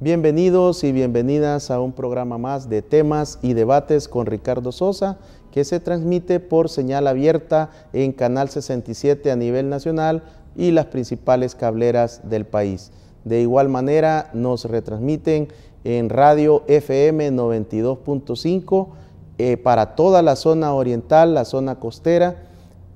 Bienvenidos y bienvenidas a un programa más de temas y debates con Ricardo Sosa, que se transmite por señal abierta en Canal 67 a nivel nacional y las principales cableras del país. De igual manera nos retransmiten en Radio FM 92.5 para toda la zona oriental, la zona costera.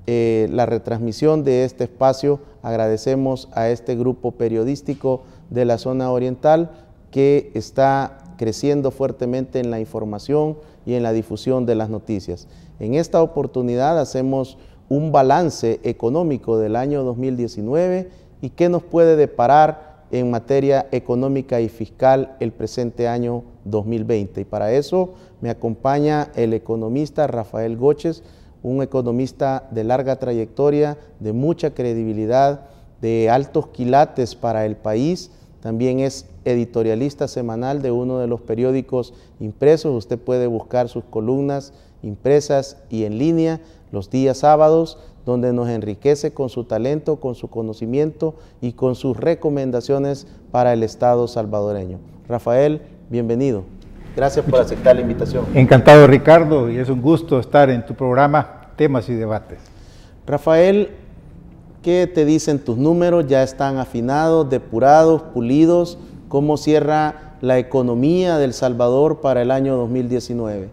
La retransmisión de este espacio, agradecemos a este grupo periodístico de la zona oriental que está creciendo fuertemente en la información y en la difusión de las noticias. En esta oportunidad hacemos un balance económico del año 2019 y qué nos puede deparar en materia económica y fiscal el presente año 2020. Y para eso me acompaña el economista Rafael Goches, un economista de larga trayectoria, de mucha credibilidad, de altos quilates para el país. También es editorialista semanal de uno de los periódicos impresos. Usted puede buscar sus columnas impresas y en línea los días sábados, donde nos enriquece con su talento, con su conocimiento y con sus recomendaciones para el Estado salvadoreño. Rafael, bienvenido. Gracias por aceptar la invitación. Encantado, Ricardo, y es un gusto estar en tu programa Temas y Debates. Rafael, ¿qué te dicen tus números? ¿Ya están afinados, depurados, pulidos? ¿Cómo cierra la economía de El Salvador para el año 2019?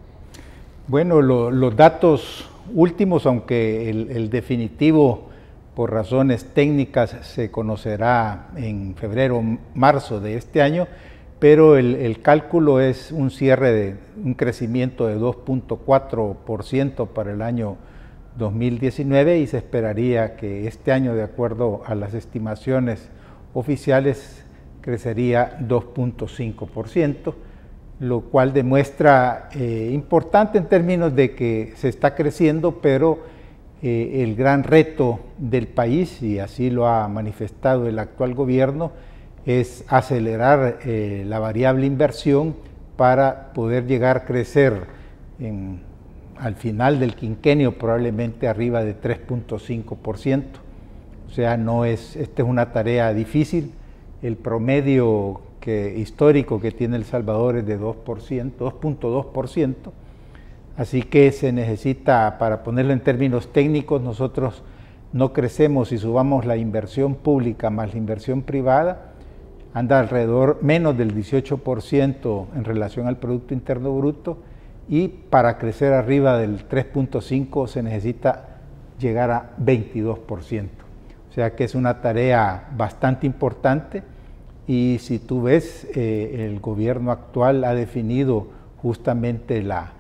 Bueno, los datos últimos, aunque el definitivo por razones técnicas se conocerá en febrero, marzo de este año, pero el cálculo es un cierre de un crecimiento de 2.4% para el año 2019 y se esperaría que este año, de acuerdo a las estimaciones oficiales, crecería 2.5%, lo cual demuestra importante en términos de que se está creciendo, pero el gran reto del país, y así lo ha manifestado el actual gobierno, es acelerar la variable inversión para poder llegar a crecer al final del quinquenio probablemente arriba de 3.5%. O sea, esta es una tarea difícil. El promedio histórico que tiene El Salvador es de 2.2%. Así que se necesita, para ponerlo en términos técnicos, nosotros no crecemos si subamos la inversión pública más la inversión privada, anda alrededor menos del 18% en relación al Producto Interno Bruto, y para crecer arriba del 3.5 se necesita llegar a 22%. O sea que es una tarea bastante importante y si tú ves, el gobierno actual ha definido justamente la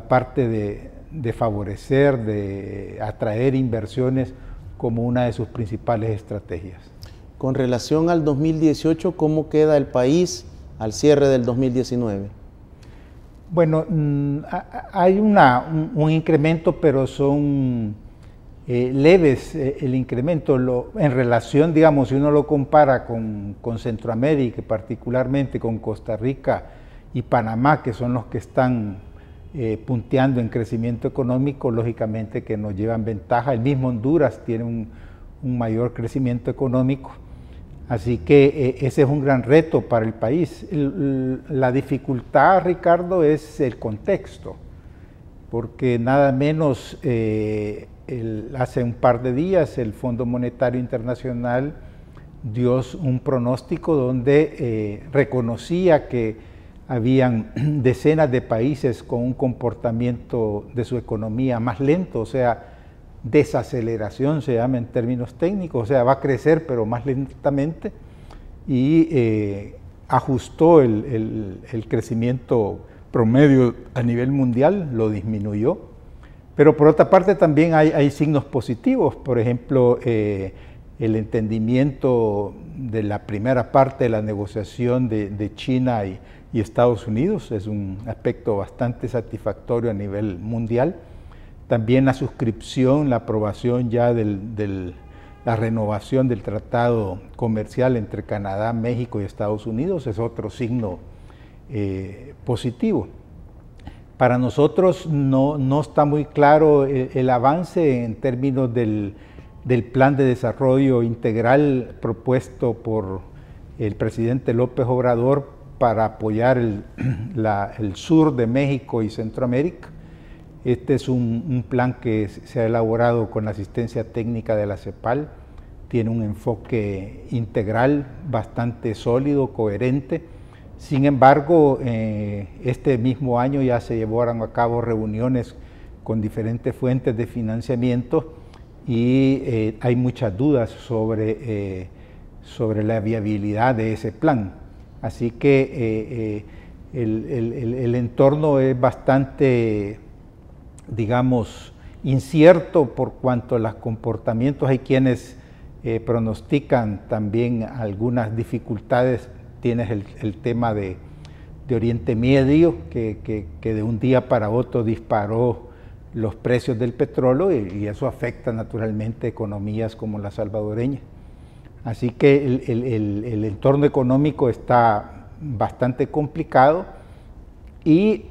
parte de favorecer, de atraer inversiones como una de sus principales estrategias. Con relación al 2018, ¿cómo queda el país al cierre del 2019? Bueno, hay un incremento, pero son leves el incremento en relación, digamos, si uno lo compara con Centroamérica, particularmente con Costa Rica y Panamá, que son los que están punteando en crecimiento económico, lógicamente que nos llevan ventaja. El mismo Honduras tiene un mayor crecimiento económico, así que ese es un gran reto para el país. La dificultad, Ricardo, es el contexto, porque nada menos hace un par de días el Fondo Monetario Internacional dio un pronóstico donde reconocía que habían decenas de países con un comportamiento de su economía más lento, o sea, desaceleración se llama en términos técnicos, o sea, va a crecer pero más lentamente, y ajustó el crecimiento promedio a nivel mundial, lo disminuyó. Pero por otra parte también hay signos positivos, por ejemplo, el entendimiento de la primera parte de la negociación de China y Estados Unidos es un aspecto bastante satisfactorio a nivel mundial. También la suscripción, la aprobación ya la renovación del tratado comercial entre Canadá, México y Estados Unidos es otro signo positivo. Para nosotros no está muy claro el avance en términos del plan de desarrollo integral propuesto por el presidente López Obrador para apoyar el sur de México y Centroamérica. Este es un plan que se ha elaborado con la asistencia técnica de la CEPAL, tiene un enfoque integral bastante sólido, coherente. Sin embargo, este mismo año ya se llevaron a cabo reuniones con diferentes fuentes de financiamiento y hay muchas dudas sobre la viabilidad de ese plan. Así que el entorno es bastante, digamos, incierto por cuanto a los comportamientos. Hay quienes pronostican también algunas dificultades. Tienes el tema de Oriente Medio, que de un día para otro disparó los precios del petróleo y eso afecta naturalmente economías como la salvadoreña. Así que el entorno económico está bastante complicado y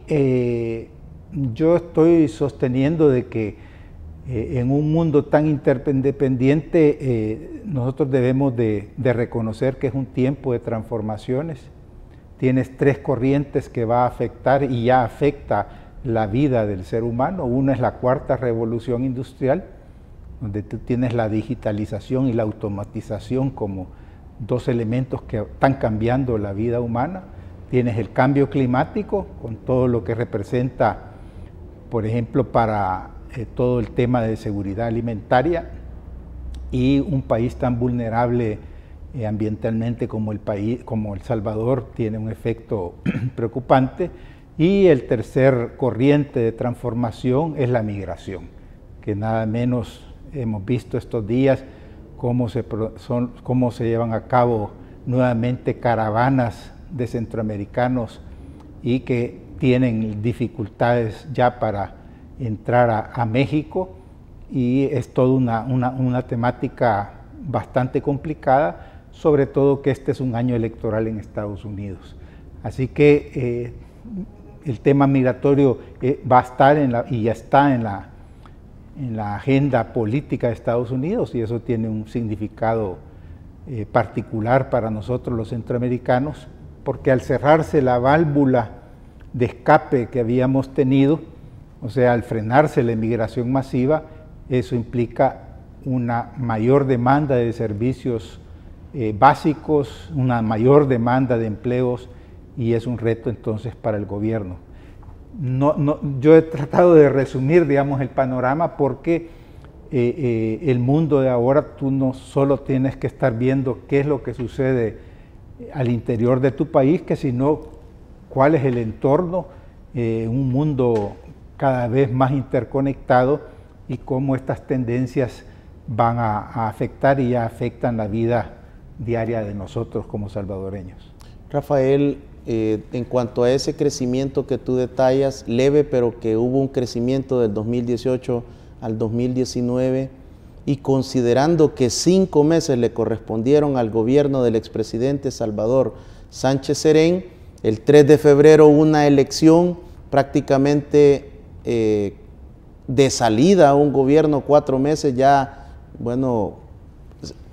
yo estoy sosteniendo de que en un mundo tan interdependiente nosotros debemos de reconocer que es un tiempo de transformaciones. Tienes tres corrientes que va a afectar y ya afecta la vida del ser humano. Una es la cuarta revolución industrial, donde tú tienes la digitalización y la automatización como dos elementos que están cambiando la vida humana. Tienes el cambio climático con todo lo que representa, por ejemplo, para todo el tema de seguridad alimentaria, y un país tan vulnerable ambientalmente como El Salvador tiene un efecto preocupante. Y el tercer corriente de transformación es la migración, que nada menos hemos visto estos días cómo se llevan a cabo nuevamente caravanas de centroamericanos y que tienen dificultades ya para entrar a México, y es toda una temática bastante complicada, sobre todo que este es un año electoral en Estados Unidos. Así que el tema migratorio va a estar y ya está en la agenda política de Estados Unidos, y eso tiene un significado particular para nosotros los centroamericanos, porque al cerrarse la válvula de escape que habíamos tenido, o sea, al frenarse la inmigración masiva, eso implica una mayor demanda de servicios básicos, una mayor demanda de empleos, y es un reto entonces para el gobierno. Yo he tratado de resumir, digamos, el panorama, porque el mundo de ahora tú no solo tienes que estar viendo qué es lo que sucede al interior de tu país, sino cuál es el entorno, un mundo cada vez más interconectado, y cómo estas tendencias van a afectar y ya afectan la vida diaria de nosotros como salvadoreños. Rafael, en cuanto a ese crecimiento que tú detallas, leve, pero que hubo un crecimiento del 2018 al 2019, y considerando que 5 meses le correspondieron al gobierno del expresidente Salvador Sánchez Serén, el 3 de febrero una elección prácticamente de salida a un gobierno, 4 meses ya, bueno,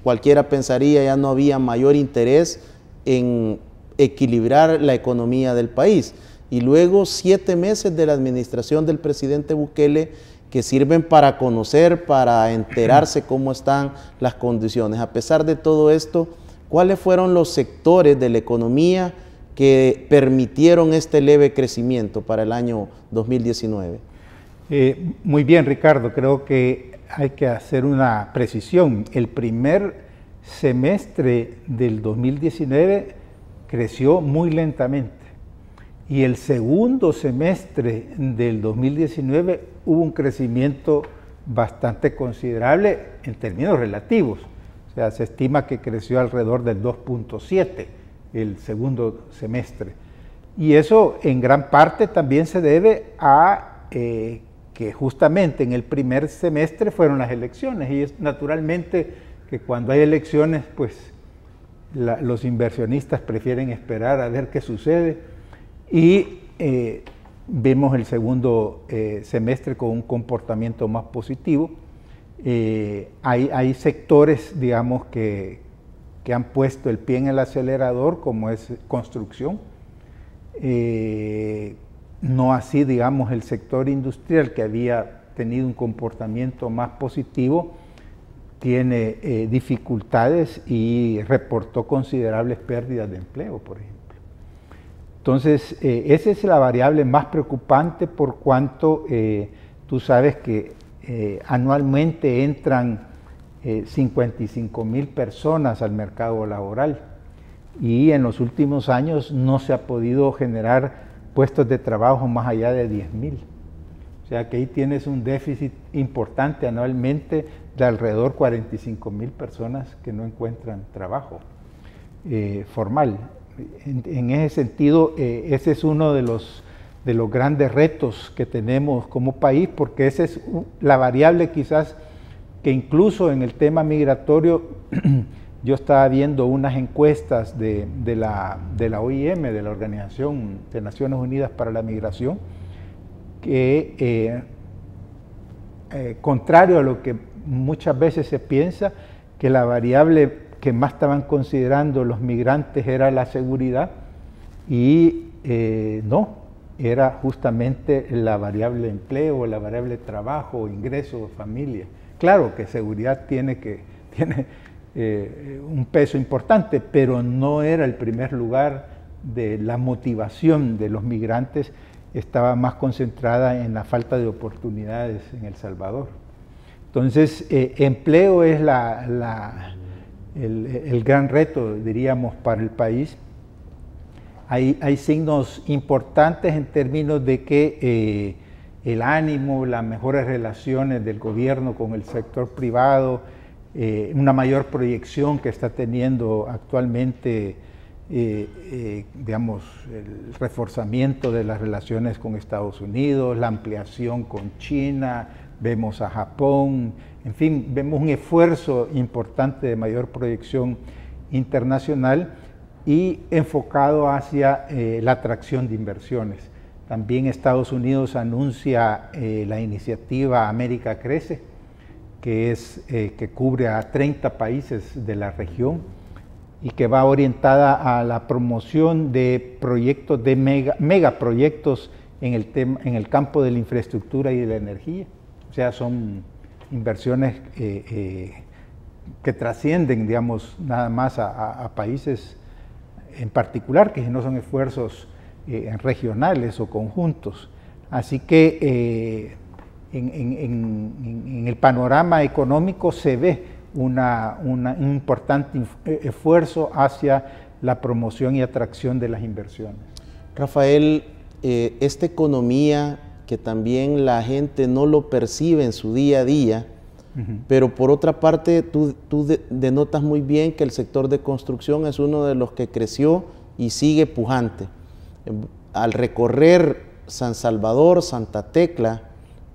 cualquiera pensaría ya no había mayor interés en equilibrar la economía del país. Y luego 7 meses de la administración del presidente Bukele, que sirven para conocer, para enterarse cómo están las condiciones. A pesar de todo esto, ¿cuáles fueron los sectores de la economía que permitieron este leve crecimiento para el año 2019? Muy bien, Ricardo, creo que hay que hacer una precisión. El primer semestre del 2019 creció muy lentamente, y el segundo semestre del 2019 hubo un crecimiento bastante considerable en términos relativos. O sea, se estima que creció alrededor del 2.7 el segundo semestre. Y eso en gran parte también se debe a que justamente en el primer semestre fueron las elecciones, y es naturalmente que cuando hay elecciones, pues los inversionistas prefieren esperar a ver qué sucede, y vemos el segundo semestre con un comportamiento más positivo. Hay sectores, digamos, que han puesto el pie en el acelerador, como es construcción. No así, digamos, el sector industrial, que había tenido un comportamiento más positivo, tiene dificultades y reportó considerables pérdidas de empleo, por ejemplo. Entonces, esa es la variable más preocupante, por cuanto tú sabes que anualmente entran 55,000 personas al mercado laboral, y en los últimos años no se ha podido generar puestos de trabajo más allá de 10,000. O sea que ahí tienes un déficit importante anualmente de alrededor 45,000 personas que no encuentran trabajo formal. En ese sentido, ese es uno de los grandes retos que tenemos como país, porque esa es la variable quizás que incluso en el tema migratorio, yo estaba viendo unas encuestas de la OIM, de la Organización de Naciones Unidas para la Migración, que contrario a lo que muchas veces se piensa, que la variable que más estaban considerando los migrantes era la seguridad, y no, era justamente la variable empleo, la variable trabajo, ingreso, familia. Claro que seguridad tiene un peso importante, pero no era el primer lugar de la motivación de los migrantes, estaba más concentrada en la falta de oportunidades en El Salvador. Entonces, empleo es el gran reto, diríamos, para el país. Hay signos importantes en términos de que el ánimo, las mejores relaciones del gobierno con el sector privado, una mayor proyección que está teniendo actualmente, digamos, el reforzamiento de las relaciones con Estados Unidos, la ampliación con China, vemos a Japón, en fin, vemos un esfuerzo importante de mayor proyección internacional y enfocado hacia la atracción de inversiones. También Estados Unidos anuncia la iniciativa América Crece, que cubre a 30 países de la región y que va orientada a la promoción de proyectos, de megaproyectos en el campo de la infraestructura y de la energía. O sea, son inversiones que trascienden, digamos, nada más a países en particular, que no son esfuerzos regionales o conjuntos. Así que en el panorama económico se ve un importante esfuerzo hacia la promoción y atracción de las inversiones. Rafael, esta economía que también la gente no lo percibe en su día a día, pero por otra parte tú denotas muy bien que el sector de construcción es uno de los que creció y sigue pujante. Al recorrer San Salvador, Santa Tecla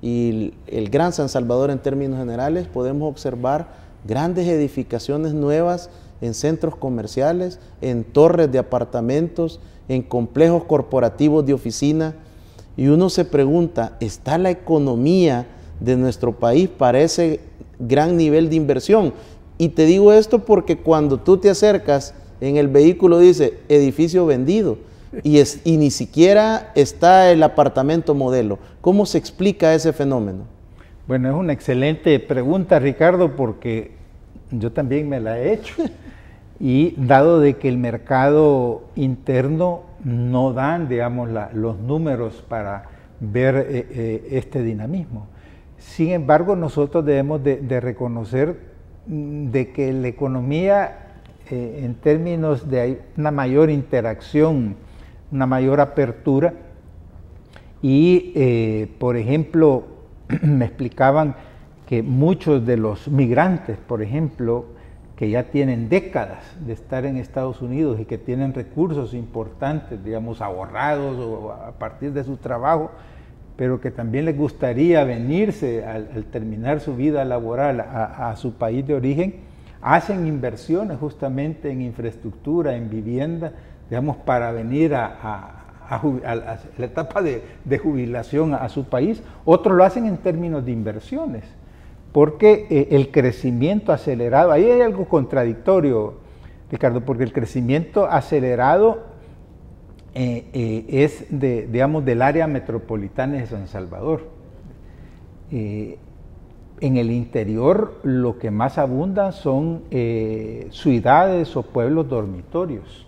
y el Gran San Salvador en términos generales, podemos observar grandes edificaciones nuevas en centros comerciales, en torres de apartamentos, en complejos corporativos de oficina, y uno se pregunta, ¿está la economía de nuestro país para ese gran nivel de inversión? Y te digo esto porque cuando tú te acercas, en el vehículo dice edificio vendido, y ni siquiera está el apartamento modelo. ¿Cómo se explica ese fenómeno? Bueno, es una excelente pregunta, Ricardo, porque yo también me la he hecho. Y dado de que el mercado interno no dan, digamos, los números para ver este dinamismo. Sin embargo, nosotros debemos de reconocer de que la economía, en términos de una mayor interacción, una mayor apertura, y por ejemplo, me explicaban que muchos de los migrantes, por ejemplo, que ya tienen décadas de estar en Estados Unidos y que tienen recursos importantes, digamos, ahorrados o a partir de su trabajo, pero que también les gustaría venirse al terminar su vida laboral a su país de origen, hacen inversiones justamente en infraestructura, en vivienda, digamos, para venir a la etapa de jubilación a su país, otros lo hacen en términos de inversiones, porque el crecimiento acelerado, ahí hay algo contradictorio, Ricardo, porque el crecimiento acelerado es digamos, del área metropolitana de San Salvador. En el interior lo que más abunda son ciudades o pueblos dormitorios,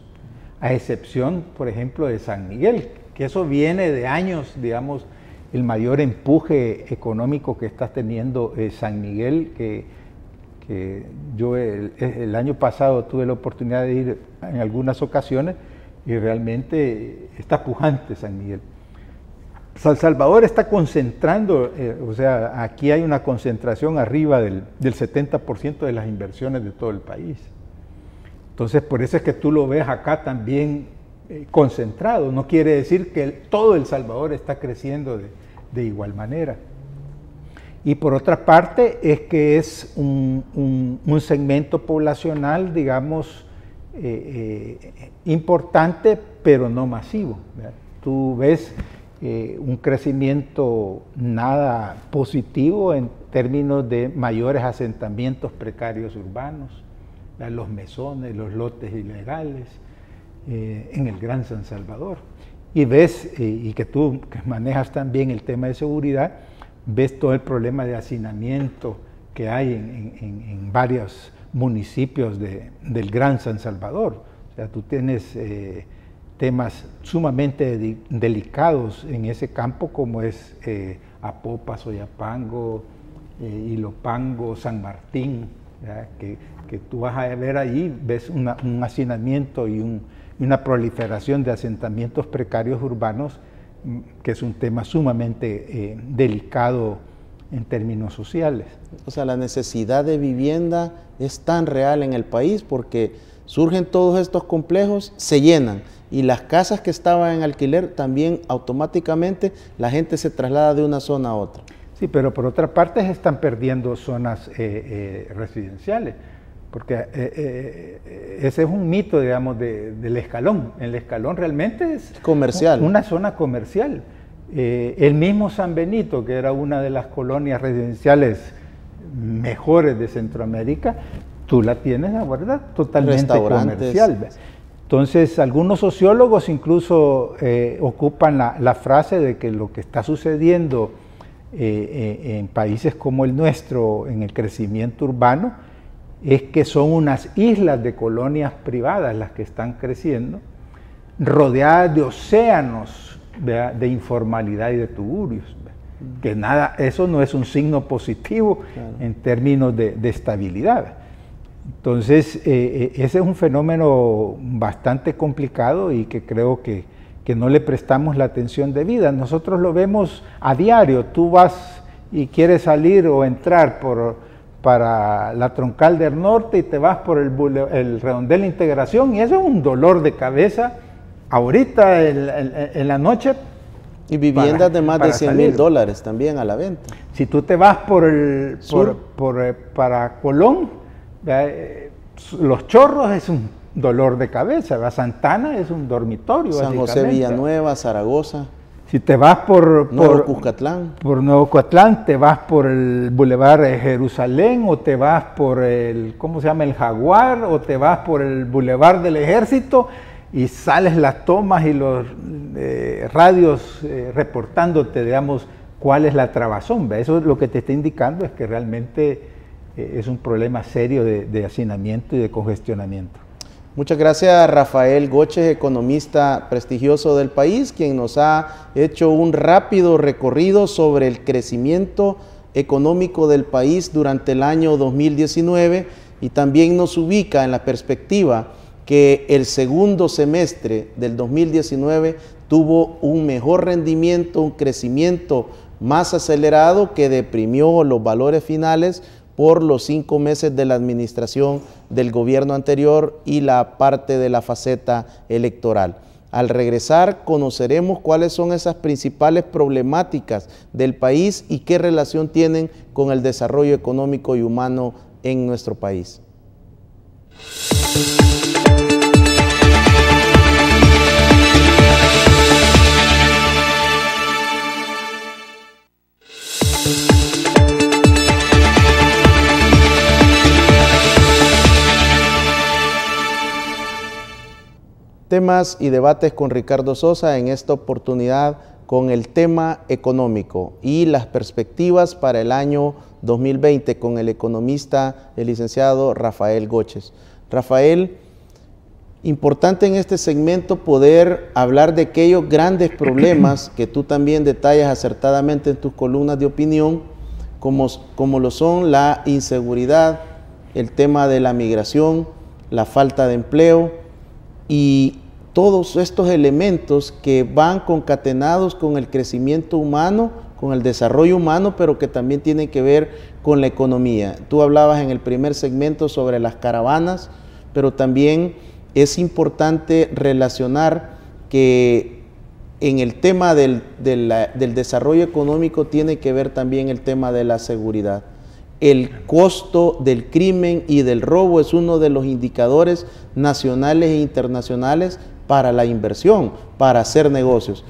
a excepción, por ejemplo, de San Miguel, que eso viene de años, digamos, el mayor empuje económico que está teniendo San Miguel, que yo el año pasado tuve la oportunidad de ir en algunas ocasiones y realmente está pujante San Miguel. San Salvador está concentrando, o sea, aquí hay una concentración arriba del 70% de las inversiones de todo el país. Entonces, por eso es que tú lo ves acá también concentrado. No quiere decir que todo El Salvador está creciendo de igual manera. Y por otra parte, es que es un segmento poblacional, digamos, importante, pero no masivo, ¿verdad? Tú ves un crecimiento nada positivo en términos de mayores asentamientos precarios urbanos, ¿verdad? Los mesones, los lotes ilegales en el Gran San Salvador. Y ves, y que tú que manejas también el tema de seguridad, ves todo el problema de hacinamiento que hay en varios municipios del Gran San Salvador. O sea, tú tienes temas sumamente delicados en ese campo, como es Apopa, Soyapango, Ilopango, San Martín, que tú vas a ver ahí, ves un hacinamiento y una proliferación de asentamientos precarios urbanos, que es un tema sumamente delicado en términos sociales. O sea, la necesidad de vivienda es tan real en el país porque surgen todos estos complejos, se llenan, y las casas que estaban en alquiler también automáticamente la gente se traslada de una zona a otra. Sí, pero por otra parte se están perdiendo zonas residenciales, porque ese es un mito, digamos, del Escalón. El Escalón realmente es comercial, una zona comercial. El mismo San Benito, que era una de las colonias residenciales mejores de Centroamérica, tú la tienes ahora totalmente comercial. Entonces, algunos sociólogos incluso ocupan la frase de que lo que está sucediendo en países como el nuestro, en el crecimiento urbano, es que son unas islas de colonias privadas las que están creciendo, rodeadas de océanos de informalidad y de tuburios. Que nada, eso no es un signo positivo, claro, en términos de estabilidad. Entonces, ese es un fenómeno bastante complicado y que creo que no le prestamos la atención debida. Nosotros lo vemos a diario. Tú vas y quieres salir o entrar para la Troncal del Norte y te vas por el Redondel de Integración, y eso es un dolor de cabeza ahorita en la noche. Y viviendas de más de $100,000 también a la venta. Si tú te vas para Colón, Los Chorros es un dolor de cabeza, Santana es un dormitorio. San José Villanueva, Zaragoza. Si te vas por Nuevo Cuscatlán, te vas por el Boulevard Jerusalén, o te vas por el, ¿cómo se llama?, el Jaguar, o te vas por el Boulevard del Ejército, y sales las tomas y los radios reportándote, digamos, cuál es la trabazón. Eso es lo que te está indicando, es que realmente es un problema serio de hacinamiento y de congestionamiento. Muchas gracias, Rafael Goches, economista prestigioso del país, quien nos ha hecho un rápido recorrido sobre el crecimiento económico del país durante el año 2019 y también nos ubica en la perspectiva que el segundo semestre del 2019 tuvo un mejor rendimiento, un crecimiento más acelerado que deprimió los valores finales por los 5 meses de la administración del gobierno anterior y la parte de la faceta electoral. Al regresar conoceremos cuáles son esas principales problemáticas del país y qué relación tienen con el desarrollo económico y humano en nuestro país. Temas y debates con Ricardo Sosa, en esta oportunidad con el tema económico y las perspectivas para el año 2020 con el economista, el licenciado Rafael Goches. Rafael, importante en este segmento poder hablar de aquellos grandes problemas que tú también detallas acertadamente en tus columnas de opinión, como lo son la inseguridad, el tema de la migración, la falta de empleo y todos estos elementos que van concatenados con el crecimiento humano, con el desarrollo humano, pero que también tienen que ver con la economía. Tú hablabas en el primer segmento sobre las caravanas, pero también es importante relacionar que en el tema del desarrollo económico tiene que ver también el tema de la seguridad. El costo del crimen y del robo es uno de los indicadores nacionales e internacionales para la inversión, para hacer negocios.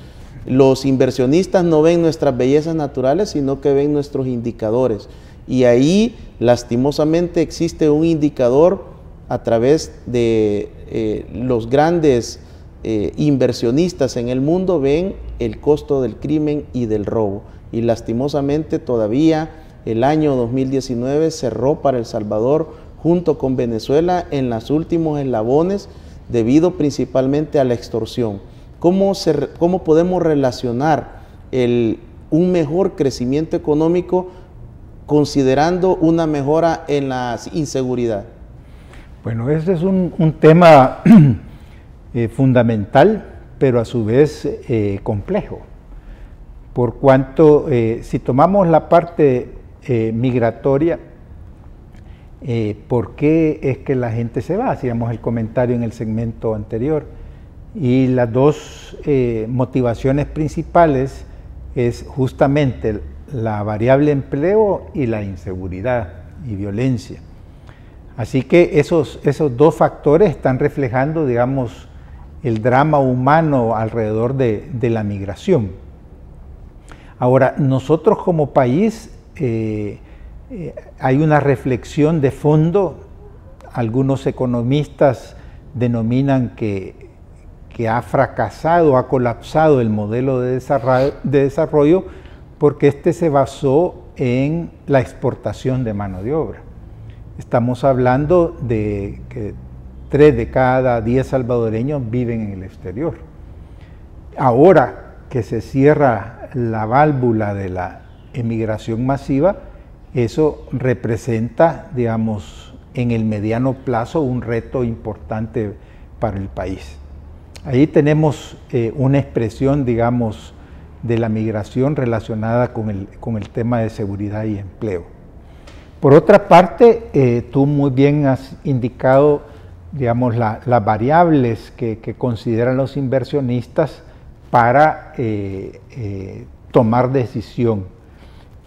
Los inversionistas no ven nuestras bellezas naturales, sino que ven nuestros indicadores. Y ahí, lastimosamente, existe un indicador a través de los grandes inversionistas en el mundo, ven el costo del crimen y del robo. Y lastimosamente todavía el año 2019 cerró para El Salvador junto con Venezuela en los últimos eslabones, debido principalmente a la extorsión. ¿Cómo podemos relacionar un mejor crecimiento económico considerando una mejora en la inseguridad? Bueno, ese es un tema fundamental, pero a su vez complejo, por cuanto si tomamos la parte migratoria, ¿por qué es que la gente se va? Hacíamos el comentario en el segmento anterior. Y las dos motivaciones principales es justamente la variable empleo y la inseguridad y violencia. Así que esos dos factores están reflejando, digamos, el drama humano alrededor de la migración. Ahora, nosotros como país hay una reflexión de fondo. Algunos economistas denominan que ha fracasado, ha colapsado el modelo de desarrollo porque este se basó en la exportación de mano de obra. Estamos hablando de que 3 de cada 10 salvadoreños viven en el exterior. Ahora que se cierra la válvula de la emigración masiva, eso representa, digamos, en el mediano plazo un reto importante para el país. Ahí tenemos una expresión, digamos, de la migración relacionada con el tema de seguridad y empleo. Por otra parte, tú muy bien has indicado, digamos, las variables que consideran los inversionistas para tomar decisión.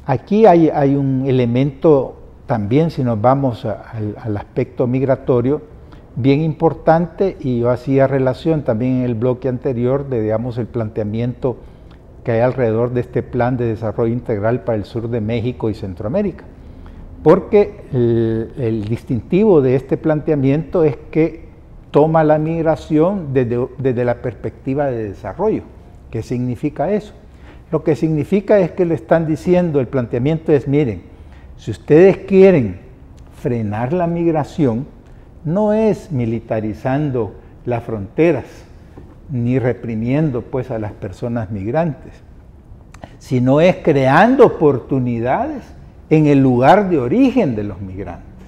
Aquí hay un elemento también, si nos vamos al aspecto migratorio, bien importante, y yo hacía relación también en el bloque anterior de, digamos, el planteamiento que hay alrededor de este plan de desarrollo integral para el sur de México y Centroamérica. Porque el distintivo de este planteamiento es que toma la migración desde la perspectiva de desarrollo. ¿Qué significa eso? Lo que significa es que le están diciendo, el planteamiento es, miren, si ustedes quieren frenar la migración, no es militarizando las fronteras, ni reprimiendo pues a las personas migrantes, sino es creando oportunidades en el lugar de origen de los migrantes.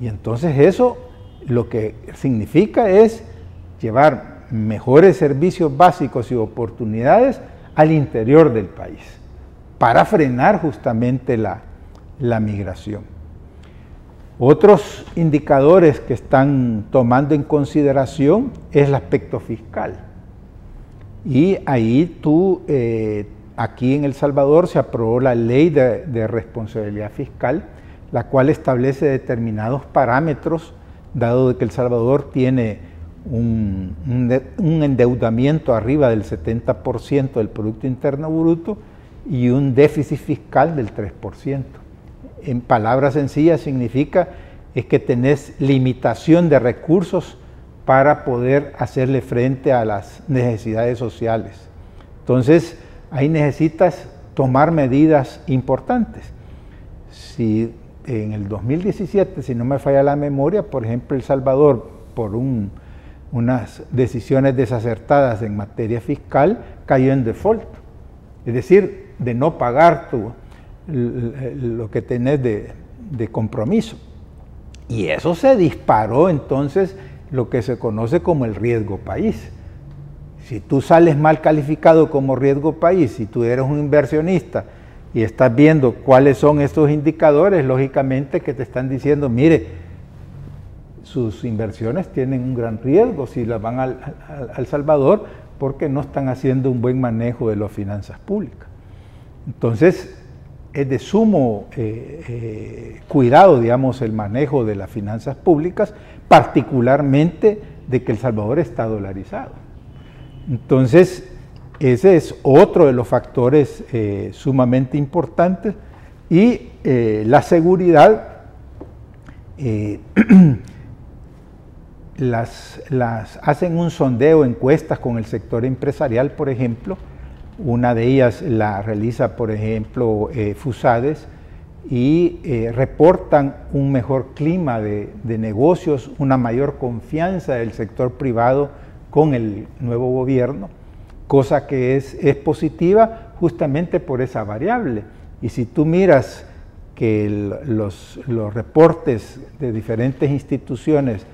Y entonces eso lo que significa es llevar mejores servicios básicos y oportunidades al interior del país, para frenar justamente la migración. Otros indicadores que están tomando en consideración es el aspecto fiscal. Y ahí aquí en El Salvador se aprobó la ley de responsabilidad fiscal, la cual establece determinados parámetros, dado de que El Salvador tiene un endeudamiento arriba del 70% del Producto Interno Bruto y un déficit fiscal del 3%. En palabras sencillas significa es que tenés limitación de recursos para poder hacerle frente a las necesidades sociales. Entonces, ahí necesitas tomar medidas importantes. Si en el 2017, si no me falla la memoria, por ejemplo, El Salvador, por unas decisiones desacertadas en materia fiscal, cayó en default. Es decir, de no pagar lo que tenés de compromiso. Y eso se disparó entonces lo que se conoce como el riesgo país. Si tú sales mal calificado como riesgo país, si tú eres un inversionista y estás viendo cuáles son estos indicadores, lógicamente que te están diciendo, mire, sus inversiones tienen un gran riesgo si las van al Salvador porque no están haciendo un buen manejo de las finanzas públicas. Entonces, es de sumo cuidado, digamos, el manejo de las finanzas públicas, particularmente de que El Salvador está dolarizado. Entonces, ese es otro de los factores sumamente importantes. Y la seguridad, hacen un sondeo, encuestas con el sector empresarial, por ejemplo. Una de ellas la realiza, por ejemplo, FUSADES, y reportan un mejor clima de negocios, una mayor confianza del sector privado con el nuevo gobierno, cosa que es positiva justamente por esa variable. Y si tú miras que los reportes de diferentes instituciones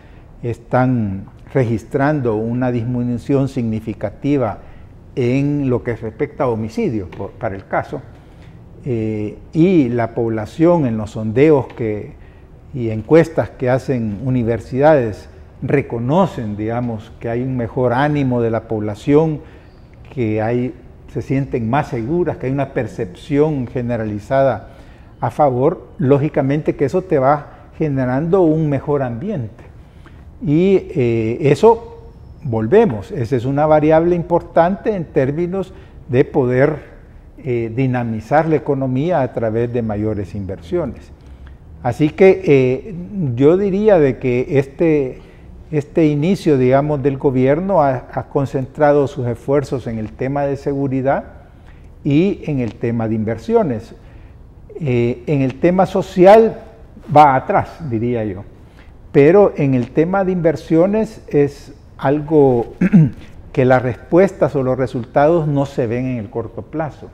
están registrando una disminución significativa en lo que respecta a homicidios, para el caso, y la población en los sondeos y encuestas que hacen universidades reconocen, digamos, que hay un mejor ánimo de la población, que se sienten más seguras, que hay una percepción generalizada a favor, lógicamente que eso te va generando un mejor ambiente. Y eso, volvemos, esa es una variable importante en términos de poder dinamizar la economía a través de mayores inversiones. Así que yo diría de que este inicio, digamos, del gobierno ha concentrado sus esfuerzos en el tema de seguridad y en el tema de inversiones. En el tema social va atrás, diría yo, pero en el tema de inversiones es algo que las respuestas o los resultados no se ven en el corto plazo.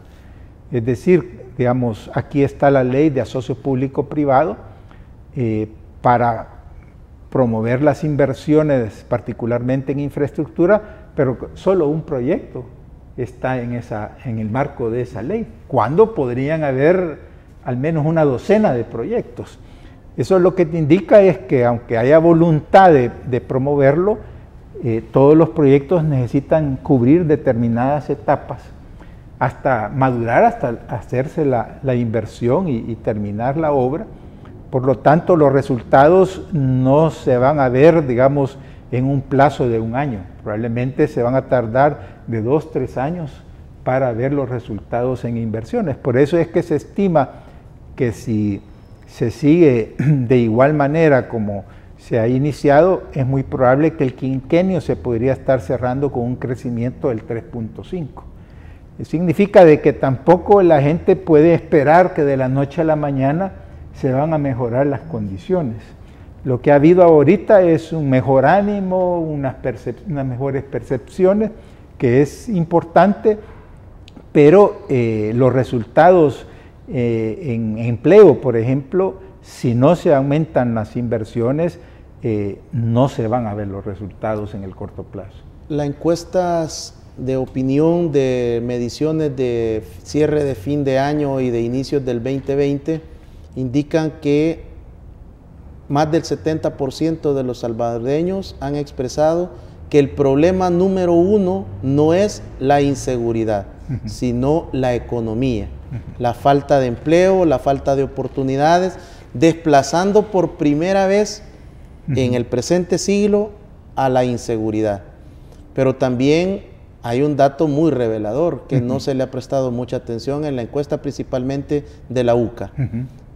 Es decir, digamos, aquí está la ley de asocio público-privado para promover las inversiones, particularmente en infraestructura, pero solo un proyecto está en el marco de esa ley, cuando podrían haber al menos una docena de proyectos. Eso lo que te indica es que aunque haya voluntad de promoverlo, todos los proyectos necesitan cubrir determinadas etapas hasta madurar, hasta hacerse la inversión y terminar la obra. Por lo tanto, los resultados no se van a ver, digamos, en un plazo de un año. Probablemente se van a tardar de 2 a 3 años para ver los resultados en inversiones. Por eso es que se estima que si se sigue de igual manera como se ha iniciado, es muy probable que el quinquenio se podría estar cerrando con un crecimiento del 3.5. Significa de que tampoco la gente puede esperar que de la noche a la mañana se van a mejorar las condiciones. Lo que ha habido ahorita es un mejor ánimo, unas mejores percepciones, que es importante, pero los resultados en empleo, por ejemplo, si no se aumentan las inversiones, no se van a ver los resultados en el corto plazo. Las encuestas de opinión de mediciones de cierre de fin de año y de inicios del 2020 indican que más del 70% de los salvadoreños han expresado que el problema número 1 no es la inseguridad, sino la economía, la falta de empleo, la falta de oportunidades, desplazando por primera vez en el presente siglo a la inseguridad. Pero también hay un dato muy revelador que no se le ha prestado mucha atención en la encuesta, principalmente de la UCA.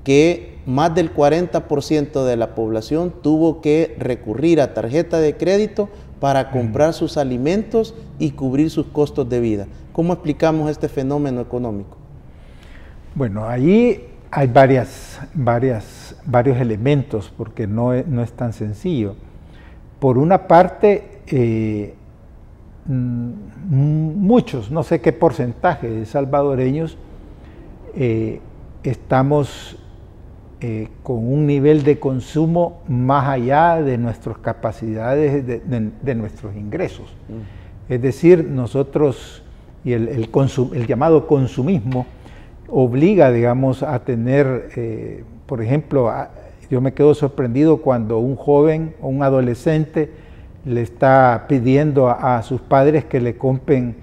que más del 40% de la población tuvo que recurrir a tarjeta de crédito para comprar sus alimentos y cubrir sus costos de vida. ¿Cómo explicamos este fenómeno económico? Bueno, ahí hay varios elementos, porque no es tan sencillo. Por una parte, muchos, no sé qué porcentaje de salvadoreños, estamos con un nivel de consumo más allá de nuestras capacidades, de nuestros ingresos. Es decir, nosotros, y el llamado consumismo, obliga, digamos, a tener, por ejemplo, yo me quedo sorprendido cuando un joven o un adolescente le está pidiendo a sus padres que le compren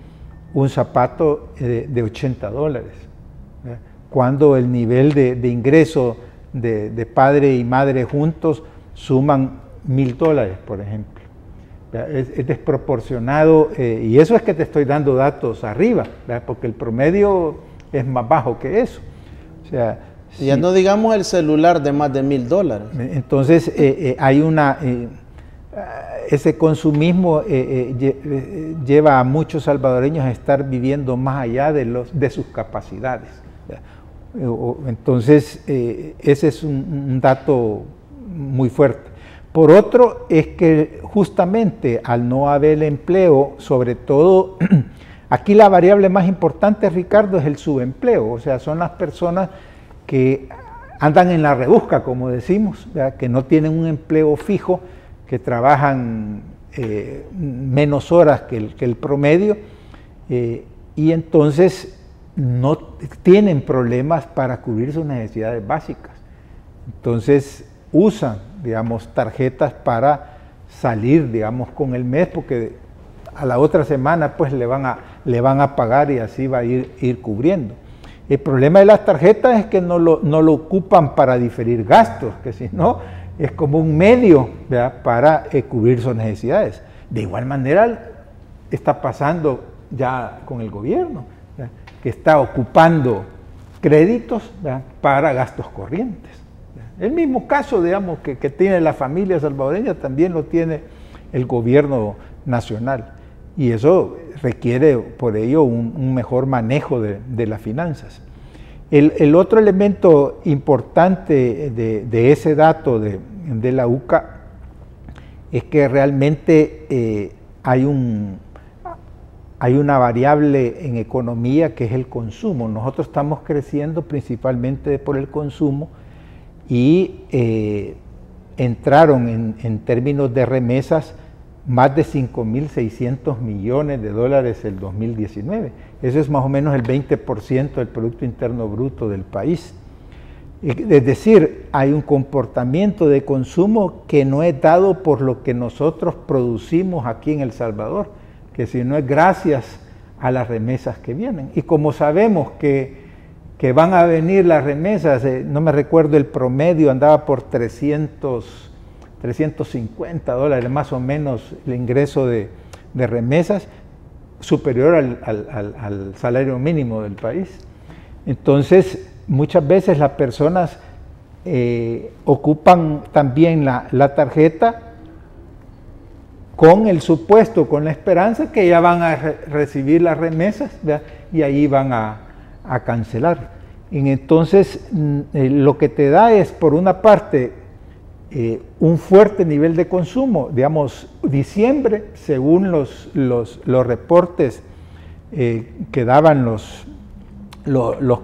un zapato de $80, ¿verdad? Cuando el nivel de ingreso de padre y madre juntos suman $1000, por ejemplo. Es desproporcionado, y eso es que te estoy dando datos arriba, ¿verdad? Porque el promedio es más bajo que eso. O sea, ya no digamos el celular de más de $1000. Entonces hay ese consumismo lleva a muchos salvadoreños a estar viviendo más allá de sus capacidades. Entonces ese es un dato muy fuerte. Por otro, es que justamente al no haber empleo, sobre todo, aquí la variable más importante, Ricardo, es el subempleo. O sea, son las personas que andan en la rebusca, como decimos, ¿verdad? Que no tienen un empleo fijo, que trabajan menos horas que el promedio, y entonces no tienen problemas para cubrir sus necesidades básicas. Entonces usan, digamos, tarjetas para salir, digamos, con el mes, porque a la otra semana pues le van a pagar y así va a ir cubriendo. El problema de las tarjetas es que no lo ocupan para diferir gastos, que si no es como un medio, ¿verdad?, para cubrir sus necesidades. De igual manera está pasando ya con el gobierno, ¿verdad?, que está ocupando créditos, ¿verdad?, para gastos corrientes. El mismo caso, digamos, que tiene la familia salvadoreña, también lo tiene el gobierno nacional. Y eso requiere, por ello, un mejor manejo de las finanzas. El otro elemento importante de ese dato de la UCA es que realmente hay una variable en economía que es el consumo. Nosotros estamos creciendo principalmente por el consumo y entraron en términos de remesas más de 5.600 millones de dólares el 2019. Eso es más o menos el 20% del Producto Interno Bruto del país. Es decir, hay un comportamiento de consumo que no es dado por lo que nosotros producimos aquí en El Salvador, que sino es gracias a las remesas que vienen. Y como sabemos que van a venir las remesas, no me recuerdo el promedio, andaba por 350 dólares más o menos el ingreso de remesas, superior al salario mínimo del país. Entonces, muchas veces las personas ocupan también la tarjeta con el supuesto, con la esperanza que ya van a recibir las remesas, ¿verdad?, y ahí van a cancelar. Y entonces lo que te da es, por una parte, un fuerte nivel de consumo. Digamos, diciembre, según los reportes que daban los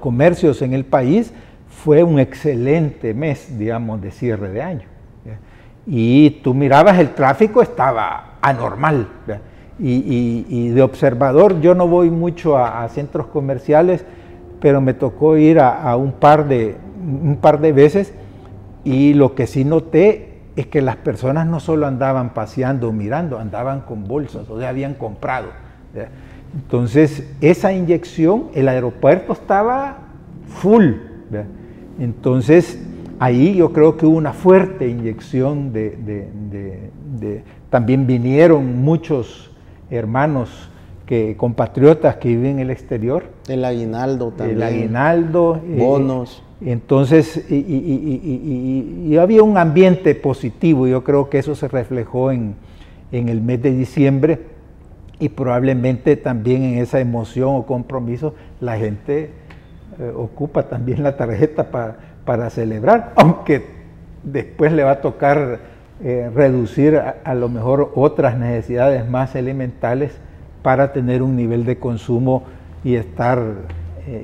comercios en el país, fue un excelente mes, digamos, de cierre de año. Y tú mirabas, el tráfico estaba anormal. Y de observador, yo no voy mucho a centros comerciales, pero me tocó ir a un par de veces, y lo que sí noté es que las personas no solo andaban paseando o mirando, andaban con bolsas, o sea, habían comprado, ¿verdad? Entonces, esa inyección, el aeropuerto estaba full, ¿verdad? Entonces, ahí yo creo que hubo una fuerte inyección también vinieron muchos hermanos, compatriotas que viven en el exterior. El aguinaldo también. El aguinaldo. Bonos. Entonces, y había un ambiente positivo. Yo creo que eso se reflejó en el mes de diciembre, y probablemente también en esa emoción o compromiso la gente ocupa también la tarjeta para celebrar, aunque después le va a tocar reducir a lo mejor otras necesidades más elementales para tener un nivel de consumo y estar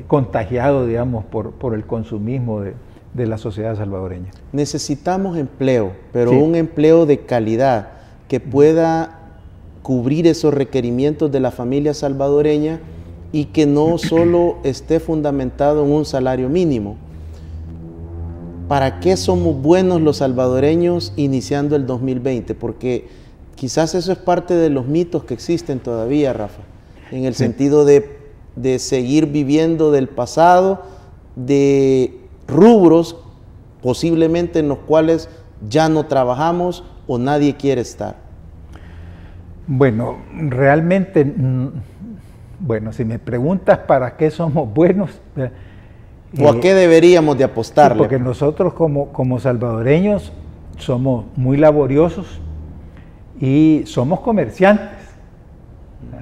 contagiado, digamos, por el consumismo de la sociedad salvadoreña. Necesitamos empleo, pero sí, un empleo de calidad que pueda cubrir esos requerimientos de la familia salvadoreña y que no solo esté fundamentado en un salario mínimo. ¿Para qué somos buenos los salvadoreños iniciando el 2020? Porque quizás eso es parte de los mitos que existen todavía, Rafa, en el sentido de seguir viviendo del pasado, de rubros posiblemente en los cuales ya no trabajamos o nadie quiere estar. Bueno, realmente, bueno, si me preguntas para qué somos buenos, ¿o a qué deberíamos de apostarle? Sí, porque nosotros como salvadoreños somos muy laboriosos y somos comerciantes.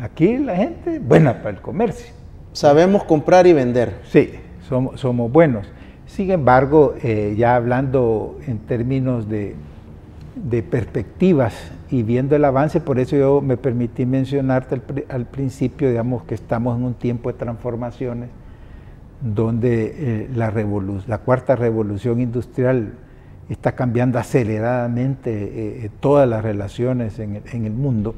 Aquí la gente buena para el comercio. Sabemos comprar y vender. Sí, somos buenos. Sin embargo, ya hablando en términos de perspectivas y viendo el avance, por eso yo me permití mencionarte al principio, digamos, que estamos en un tiempo de transformaciones donde la cuarta revolución industrial está cambiando aceleradamente todas las relaciones en el mundo,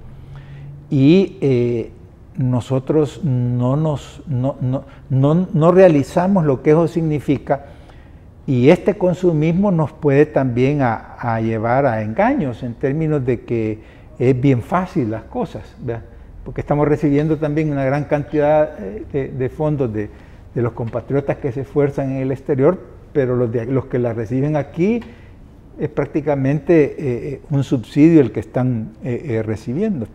y nosotros no realizamos lo que eso significa, y este consumismo nos puede también a llevar a engaños en términos de que es bien fácil las cosas, ¿verdad? Porque estamos recibiendo también una gran cantidad de fondos de los compatriotas que se esfuerzan en el exterior, pero los que la reciben aquí es prácticamente un subsidio el que están recibiendo.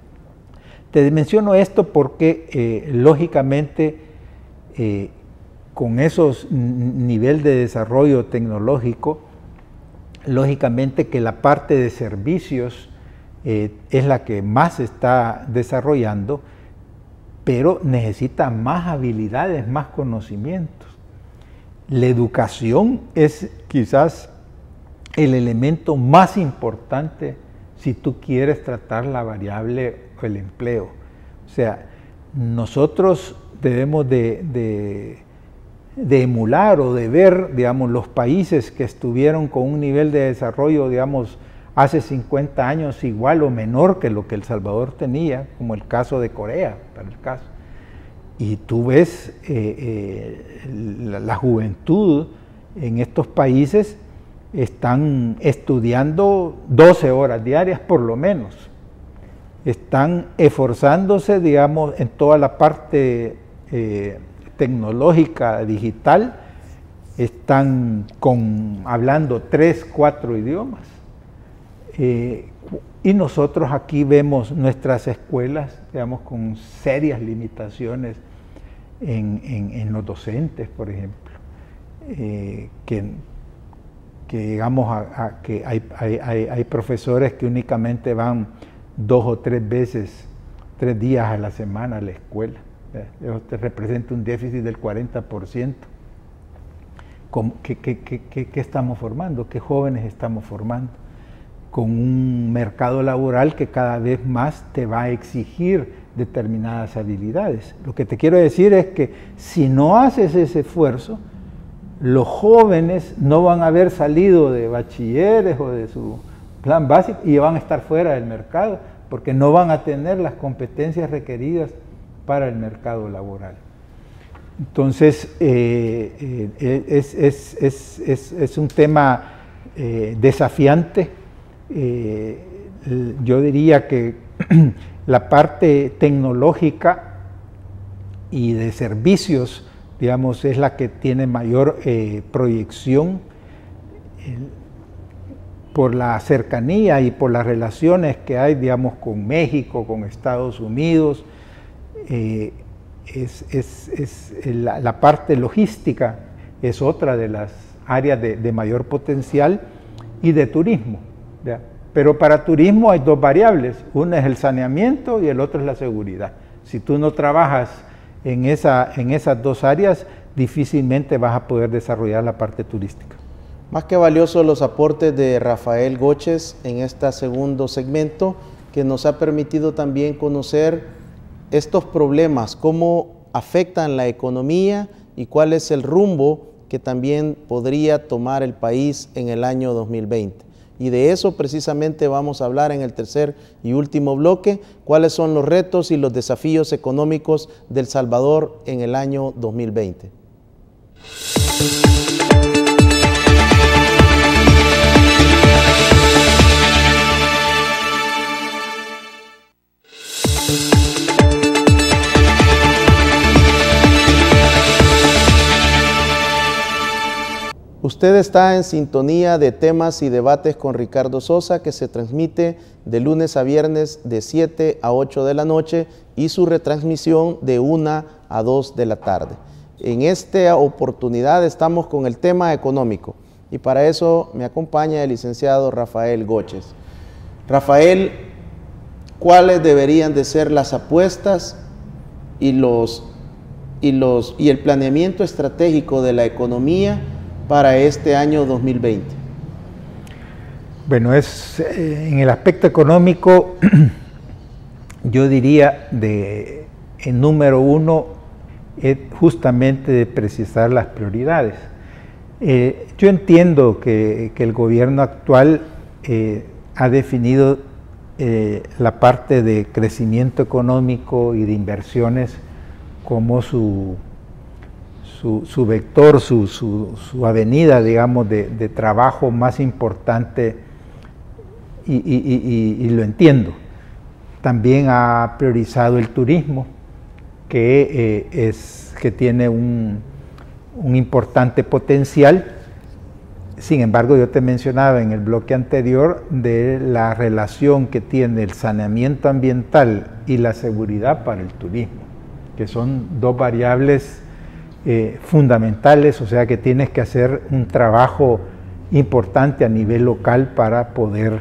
Te menciono esto porque lógicamente con esos nivel de desarrollo tecnológico, lógicamente que la parte de servicios es la que más se está desarrollando, pero necesita más habilidades, más conocimientos. La educación es quizás el elemento más importante si tú quieres tratar la variable o el empleo. O sea, nosotros debemos de emular o de ver, digamos, los países que estuvieron con un nivel de desarrollo, digamos, hace 50 años igual o menor que lo que El Salvador tenía, como el caso de Corea, para el caso. Y tú ves la juventud en estos países están estudiando 12 horas diarias por lo menos. Están esforzándose, digamos, en toda la parte tecnológica, digital, están hablando 3, 4 idiomas. Y nosotros aquí vemos nuestras escuelas, digamos, con serias limitaciones en los docentes, por ejemplo, que digamos que hay profesores que únicamente van 2 o 3 veces, 3 días a la semana a la escuela. Eso te representa un déficit del 40%. ¿Qué estamos formando? ¿Qué jóvenes estamos formando? Con un mercado laboral que cada vez más te va a exigir determinadas habilidades. Lo que te quiero decir es que si no haces ese esfuerzo, los jóvenes no van a haber salido de bachilleres o de su plan básico y van a estar fuera del mercado, porque no van a tener las competencias requeridas para el mercado laboral. Entonces, es un tema desafiante. Yo diría que la parte tecnológica y de servicios, digamos, es la que tiene mayor proyección por la cercanía y por las relaciones que hay, digamos, con México, con Estados Unidos. La parte logística es otra de las áreas de mayor potencial y de turismo, ¿ya? Pero para turismo hay dos variables, una es el saneamiento y el otro es la seguridad. Si tú no trabajas en esas dos áreas, difícilmente vas a poder desarrollar la parte turística. Más que valiosos los aportes de Rafael Goches en este segundo segmento, que nos ha permitido también conocer estos problemas, cómo afectan la economía y cuál es el rumbo que también podría tomar el país en el año 2020. Y de eso precisamente vamos a hablar en el tercer y último bloque, cuáles son los retos y los desafíos económicos de El Salvador en el año 2020. Usted está en sintonía de Temas y Debates con Ricardo Sosa, que se transmite de lunes a viernes de 7 a 8 de la noche y su retransmisión de 1 a 2 de la tarde. En esta oportunidad estamos con el tema económico y para eso me acompaña el licenciado Rafael Goches. Rafael, ¿cuáles deberían de ser las apuestas y el planeamiento estratégico de la economía para este año 2020? Bueno, en el aspecto económico, yo diría en número uno, es justamente de precisar las prioridades. Yo entiendo que el gobierno actual ha definido la parte de crecimiento económico y de inversiones como su vector, su avenida, digamos, de trabajo más importante y lo entiendo. También ha priorizado el turismo, que tiene un importante potencial. Sin embargo, yo te mencionaba en el bloque anterior de la relación que tiene el saneamiento ambiental y la seguridad para el turismo, que son dos variables fundamentales, o sea que tienes que hacer un trabajo importante a nivel local para poder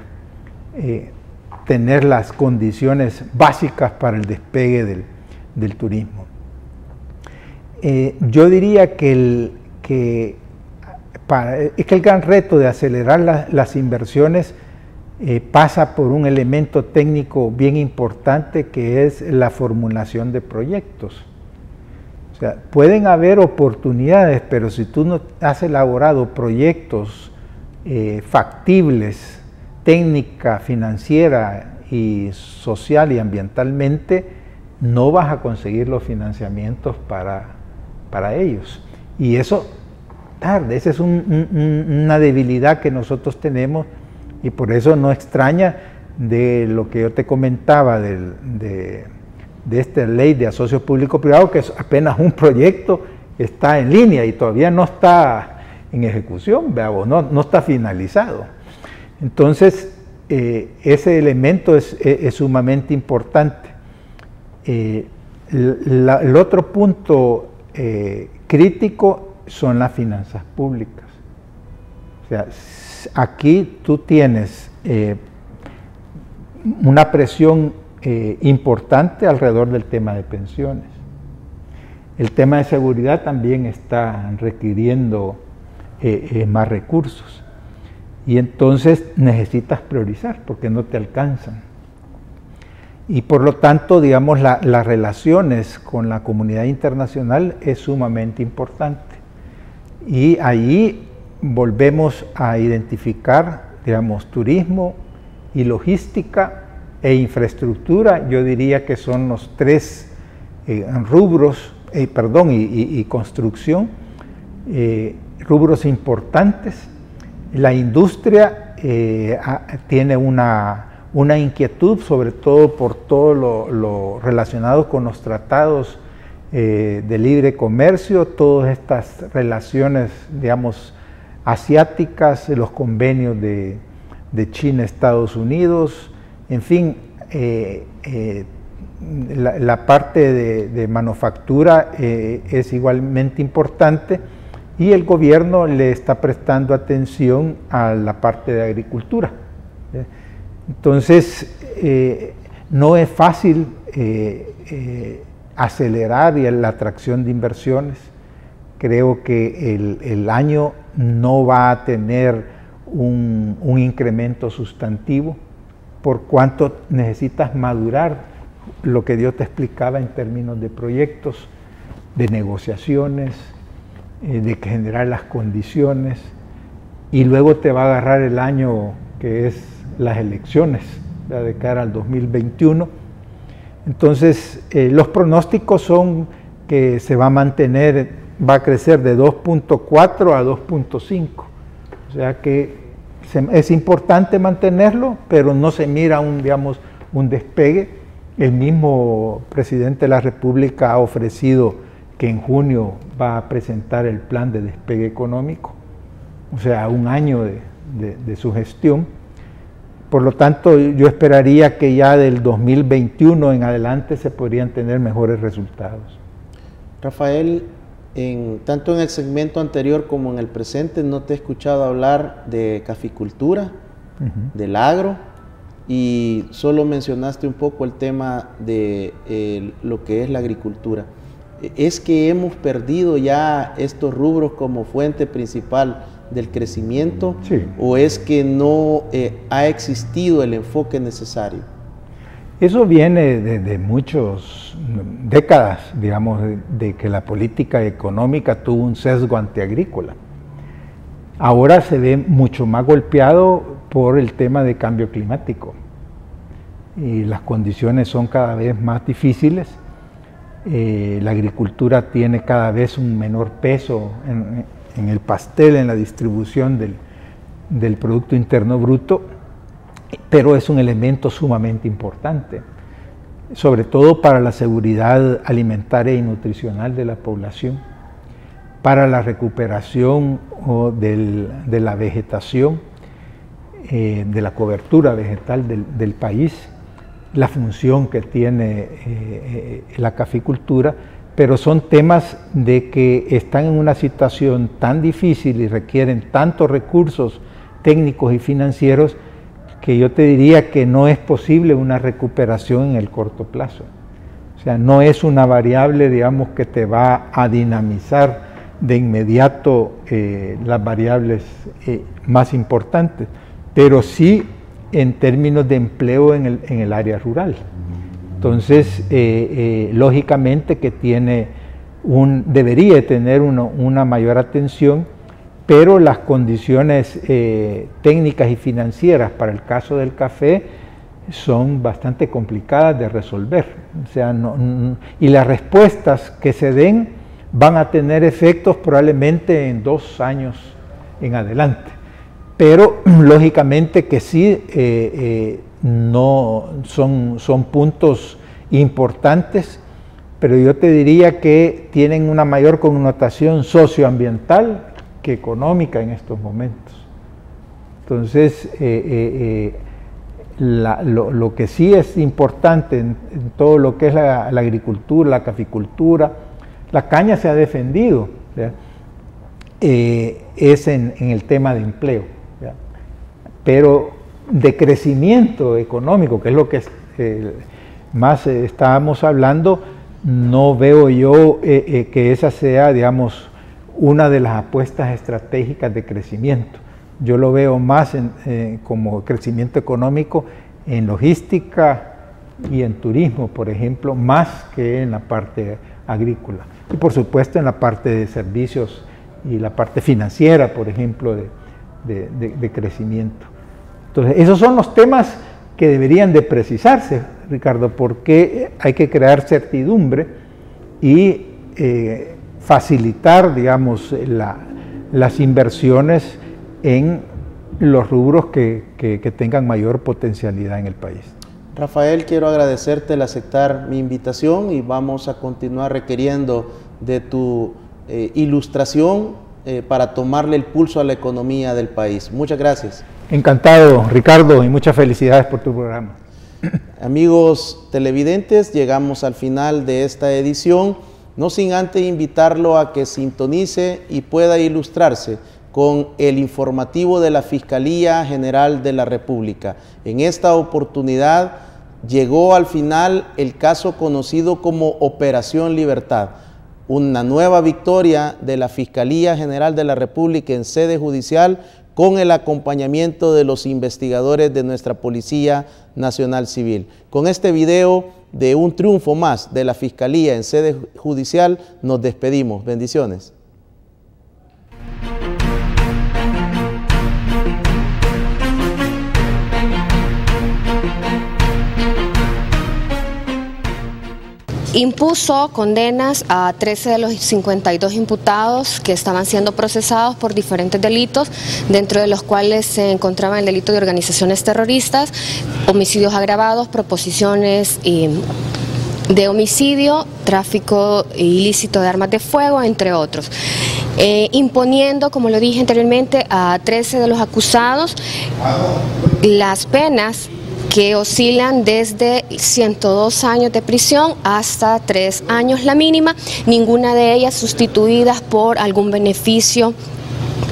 tener las condiciones básicas para el despegue del turismo. Yo diría que el gran reto de acelerar las inversiones pasa por un elemento técnico bien importante, que es la formulación de proyectos. O sea, pueden haber oportunidades, pero si tú no has elaborado proyectos factibles, técnica, financiera y social y ambientalmente, no vas a conseguir los financiamientos para ellos. Y eso tarde, esa es una debilidad que nosotros tenemos, y por eso no extraña de lo que yo te comentaba de esta ley de asocios público-privado, que es apenas un proyecto, está en línea y todavía no está en ejecución, no está finalizado. Entonces, ese elemento es sumamente importante. El otro punto crítico son las finanzas públicas. O sea, aquí tú tienes una presión importante alrededor del tema de pensiones. El tema de seguridad también está requiriendo más recursos, y entonces necesitas priorizar porque no te alcanzan. Y por lo tanto, digamos, las relaciones con la comunidad internacional es sumamente importante. Y ahí volvemos a identificar, digamos, turismo y logística e infraestructura. Yo diría que son los tres rubros, y construcción, rubros importantes. La industria tiene una inquietud, sobre todo por todo lo relacionado con los tratados de libre comercio, todas estas relaciones, digamos, asiáticas, los convenios de China, Estados Unidos, en fin, la parte de manufactura es igualmente importante, y el gobierno le está prestando atención a la parte de agricultura. Entonces, no es fácil acelerar la atracción de inversiones. Creo que el año no va a tener un incremento sustantivo, por cuanto necesitas madurar lo que Dios te explicaba en términos de proyectos, de negociaciones, de generar las condiciones, y luego te va a agarrar el año que es las elecciones, de cara al 2021. Entonces, los pronósticos son que se va a mantener, va a crecer de 2.4 a 2.5, o sea que es importante mantenerlo, pero no se mira un despegue. El mismo presidente de la República ha ofrecido que en junio va a presentar el plan de despegue económico, o sea, un año de su gestión. Por lo tanto, yo esperaría que ya del 2021 en adelante se podrían tener mejores resultados. Rafael, tanto en el segmento anterior como en el presente no te he escuchado hablar de caficultura, del agro, y solo mencionaste un poco el tema de lo que es la agricultura. ¿Es que hemos perdido ya estos rubros como fuente principal del crecimiento? Sí. ¿O es que no ha existido el enfoque necesario? Eso viene de muchas décadas, digamos, de que la política económica tuvo un sesgo antiagrícola. Ahora se ve mucho más golpeado por el tema de cambio climático y las condiciones son cada vez más difíciles. La agricultura tiene cada vez un menor peso en el pastel, en la distribución del Producto Interno Bruto, pero es un elemento sumamente importante, sobre todo para la seguridad alimentaria y nutricional de la población, para la recuperación de la vegetación, de la cobertura vegetal del país, la función que tiene la caficultura, pero son temas de que están en una situación tan difícil y requieren tantos recursos técnicos y financieros que yo te diría que no es posible una recuperación en el corto plazo. O sea, no es una variable, digamos, que te va a dinamizar de inmediato las variables más importantes, pero sí en términos de empleo en el área rural. Entonces, lógicamente que debería tener una mayor atención, pero las condiciones técnicas y financieras para el caso del café son bastante complicadas de resolver. O sea, y las respuestas que se den van a tener efectos probablemente en 2 años en adelante. Pero lógicamente que sí, no son puntos importantes, pero yo te diría que tienen una mayor connotación socioambiental que económica en estos momentos. Entonces, lo que sí es importante en todo lo que es la agricultura, la caficultura, la caña se ha defendido, es en el tema de empleo, ¿ya? Pero de crecimiento económico, que es lo que más estábamos hablando, no veo yo que esa sea, digamos, una de las apuestas estratégicas de crecimiento. Yo lo veo más como crecimiento económico en logística y en turismo, por ejemplo, más que en la parte agrícola. Y por supuesto en la parte de servicios y la parte financiera, por ejemplo, de crecimiento. Entonces, esos son los temas que deberían de precisarse, Ricardo, porque hay que crear certidumbre y facilitar, digamos, las inversiones en los rubros que tengan mayor potencialidad en el país. Rafael, quiero agradecerte el aceptar mi invitación y vamos a continuar requiriendo de tu ilustración para tomarle el pulso a la economía del país. Muchas gracias. Encantado, Ricardo, y muchas felicidades por tu programa. Amigos televidentes, llegamos al final de esta edición no sin antes invitarlo a que sintonice y pueda ilustrarse con el informativo de la Fiscalía General de la República. En esta oportunidad llegó al final el caso conocido como Operación Libertad, una nueva victoria de la Fiscalía General de la República en sede judicial con el acompañamiento de los investigadores de nuestra Policía Nacional Civil. Con este video de un triunfo más de la Fiscalía en sede judicial nos despedimos. Bendiciones. Impuso condenas a 13 de los 52 imputados que estaban siendo procesados por diferentes delitos, dentro de los cuales se encontraban el delito de organizaciones terroristas, homicidios agravados, proposiciones de homicidio, tráfico ilícito de armas de fuego, entre otros. Imponiendo, como lo dije anteriormente, a 13 de los acusados las penas que oscilan desde 102 años de prisión hasta 3 años la mínima, ninguna de ellas sustituidas por algún beneficio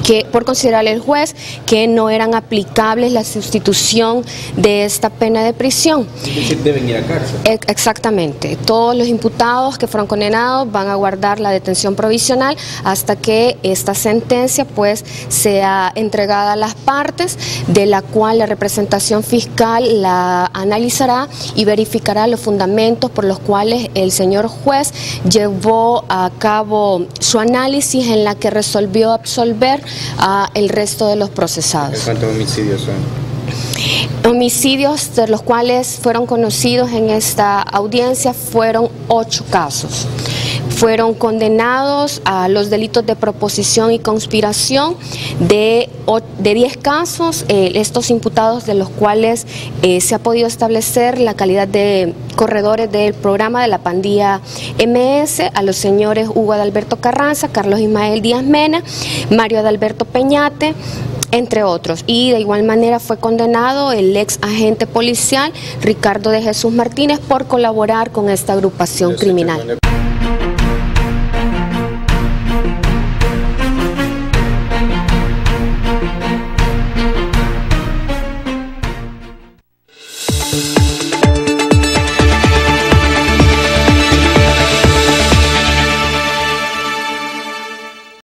que por considerar el juez que no eran aplicables la sustitución de esta pena de prisión. Es decir, deben ir a cárcel. Exactamente. Todos los imputados que fueron condenados van a guardar la detención provisional hasta que esta sentencia pues sea entregada a las partes, de la cual la representación fiscal la analizará y verificará los fundamentos por los cuales el señor juez llevó a cabo su análisis, en la que resolvió absolver a el resto de los procesados. ¿Cuántos homicidios son? Homicidios de los cuales fueron conocidos en esta audiencia fueron 8 casos. Fueron condenados a los delitos de proposición y conspiración de 10 casos, estos imputados de los cuales se ha podido establecer la calidad de corredores del programa de la pandilla MS, a los señores Hugo Adalberto Carranza, Carlos Ismael Díaz Mena, Mario Adalberto Peñate, entre otros. Y de igual manera fue condenado el ex agente policial Ricardo de Jesús Martínez por colaborar con esta agrupación criminal.